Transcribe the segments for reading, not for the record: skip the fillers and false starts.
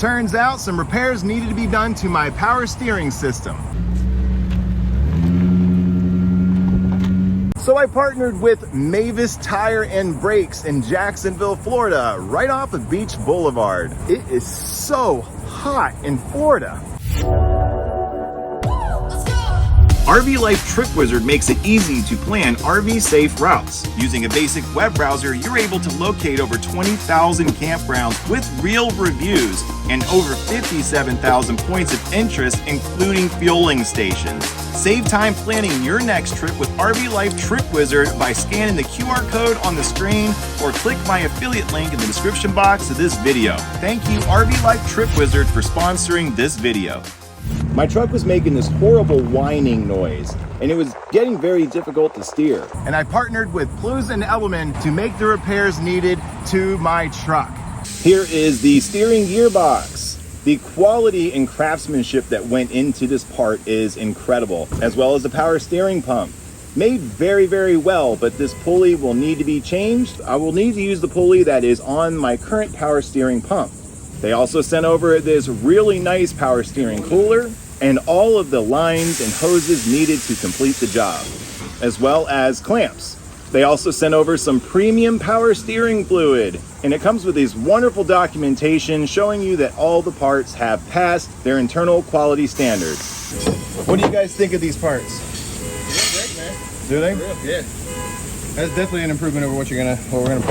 Turns out some repairs needed to be done to my power steering system. So I partnered with Mavis Tire and Brakes in Jacksonville, Florida, right off of Beach Blvd. It is so hot in Florida. RV Life Trip Wizard makes it easy to plan RV safe routes. Using a basic web browser, you're able to locate over 20,000 campgrounds with real reviews and over 57,000 points of interest, including fueling stations. Save time planning your next trip with RV Life Trip Wizard by scanning the QR code on the screen or click my affiliate link in the description box of this video. Thank you, RV Life Trip Wizard, for sponsoring this video. My truck was making this horrible whining noise, and it was getting very difficult to steer. And I partnered with Plews and Edelmann to make the repairs needed to my truck. Here is the steering gearbox. The quality and craftsmanship that went into this part is incredible, as well as the power steering pump. Made very, very well, but this pulley will need to be changed. I will need to use the pulley that is on my current power steering pump. They also sent over this really nice power steering cooler and all of the lines and hoses needed to complete the job, as well as clamps. They also sent over some premium power steering fluid, and it comes with this wonderful documentation showing you that all the parts have passed their internal quality standards. What do you guys think of these parts? They're great, man. Do they? Yeah. That's definitely an improvement over what we're gonna pull out.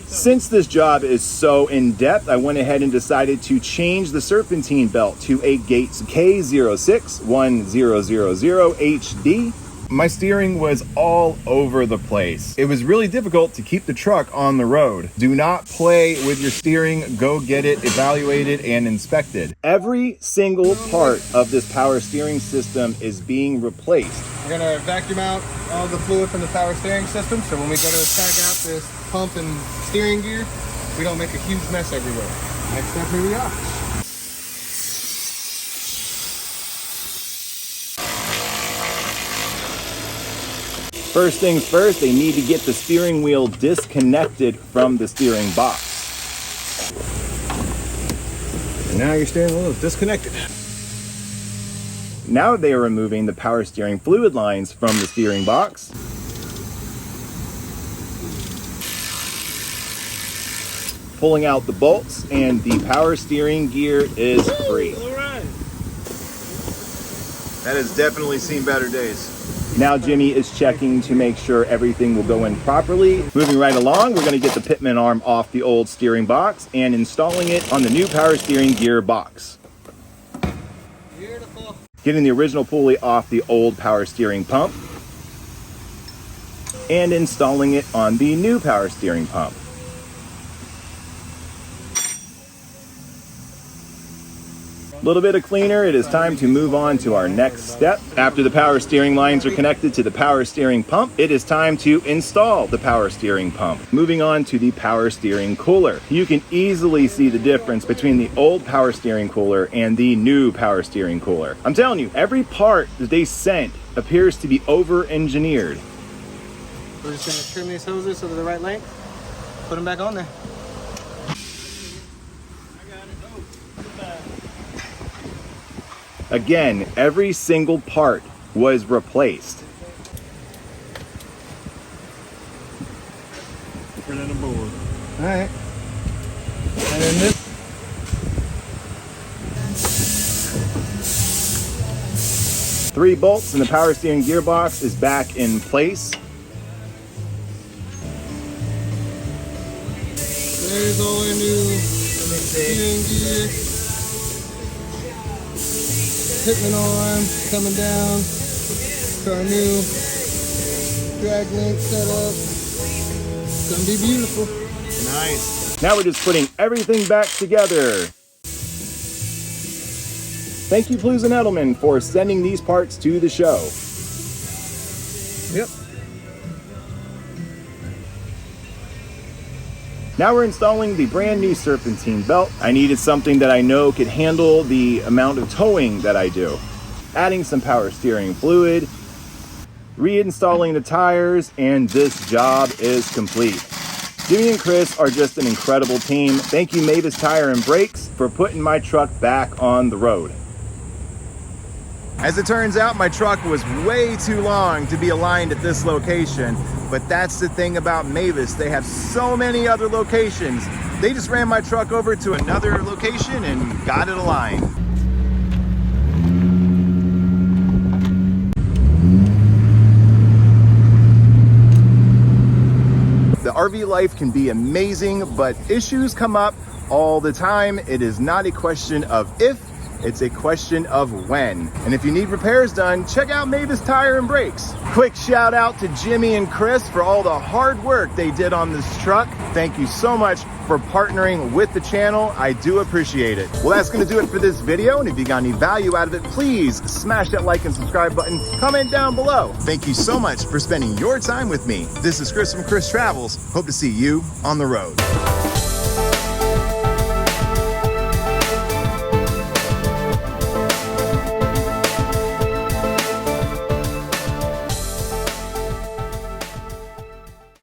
Since this job is so in-depth, I went ahead and decided to change the Serpentine belt to a Gates K061000 HD. My steering was all over the place. It was really difficult to keep the truck on the road. Do not play with your steering. Go get it evaluated and inspected. Every single part of this power steering system is being replaced. We're gonna vacuum out all the fluid from the power steering system, so when we go to tag out this pump and steering gear, we don't make a huge mess everywhere. Next step, here we are. First things first, they need to get the steering wheel disconnected from the steering box. And now your steering wheel is disconnected. Now they are removing the power steering fluid lines from the steering box. Pulling out the bolts, and the power steering gear is free. All right. That has definitely seen better days. Now Jimmy is checking to make sure everything will go in properly. Moving right along, we're going to get the Pitman Arm off the old steering box and installing it on the new power steering gear box. Beautiful. Getting the original pulley off the old power steering pump and installing it on the new power steering pump. A little bit of cleaner, it is time to move on to our next step. After the power steering lines are connected to the power steering pump, it is time to install the power steering pump. Moving on to the power steering cooler. You can easily see the difference between the old power steering cooler and the new power steering cooler. I'm telling you, every part that they sent appears to be over-engineered. We're just gonna trim these hoses so they're the right length. Put them back on there. Again, every single part was replaced. Put it on the board. All right. And then this. Three bolts and the power steering gearbox is back in place. There's all our new steering gear. Pitman Arm coming down to our new drag link setup. It's gonna be beautiful. Nice. Now we're just putting everything back together. Thank you, Plews and Edelmann, for sending these parts to the show. Yep. Now we're installing the brand new Serpentine belt. I needed something that I know could handle the amount of towing that I do. Adding some power steering fluid, reinstalling the tires, and this job is complete. Jimmy and Chris are just an incredible team. Thank you, Mavis Tire and Brakes, for putting my truck back on the road. As it turns out, my truck was way too long to be aligned at this location, but that's the thing about Mavis. They have so many other locations. They just ran my truck over to another location and got it aligned. The RV life can be amazing, but issues come up all the time. It is not a question of if, it's a question of when. And if you need repairs done, check out Mavis Tire and Brakes. Quick shout out to Jimmy and Chris for all the hard work they did on this truck. Thank you so much for partnering with the channel. I do appreciate it. Well, that's gonna do it for this video. And if you got any value out of it, please smash that like and subscribe button. Comment down below. Thank you so much for spending your time with me. This is Chris from Chris Travels. Hope to see you on the road.